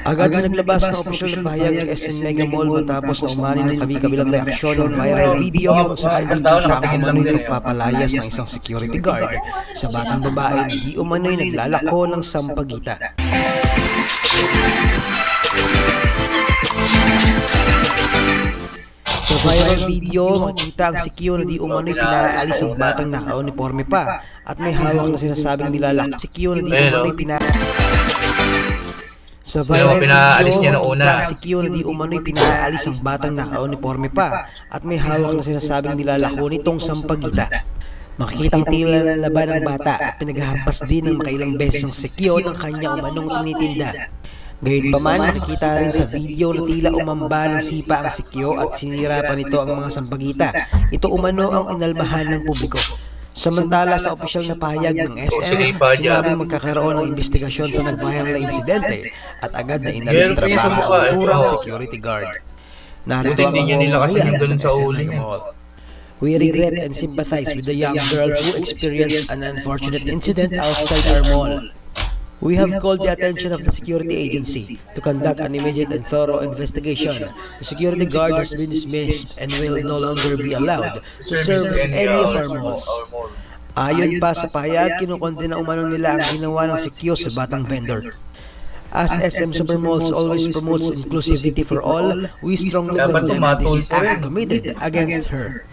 Agad na naglabas ng opisyal na pahayag ng SM Mega Mall matapos na umani ng kabi-kabilang reaksyon ng viral video kung saan nakita ang umano'y pagpapalayas ng isang security guard sa batang babae na di umano'y naglalako ng sampagita. Sa viral video, makikita ang si Kyo na di umano'y pinaalis ang batang naka-uniforme pa at may hawak na sinasabing nilalak si Kyo na di umano'y Sa viral video, makikita si Kyo na di umano'y pinaalis ang batang naka-uniforme pa at may hawak na sinasabing nilalako nitong sampagita. Makikitang tila ng laban ng bata at pinaghahampas din ng makailang beses ang si Kyo ng kanyang umanong tinitinda. Gayunpaman, nakikita rin sa video na tila umamba ng sipa ang si Kyo at sinira pa nito ang mga sampagita. Ito umano ang inalmahan ng publiko. Samantala sa opisyal na pahayag ng SM, sinabing magkakaroon ng investigasyon sa nag-viral na insidente at agad na inalis sa trabaho ang urang security guard. Narito ang mga sa SM Mall. We regret and sympathize with the young girl who experienced an unfortunate incident outside our mall. We have called the attention of the security agency to conduct an immediate and thorough investigation. The security guard has been dismissed and will no longer be allowed to service any of our malls. Ayon pa sa pahayag, kinukondena umano nila ang ginawa ng si Kyo sa batang vendor. As SM Supermalls always promotes inclusivity for all, we strongly condemn this act committed against her.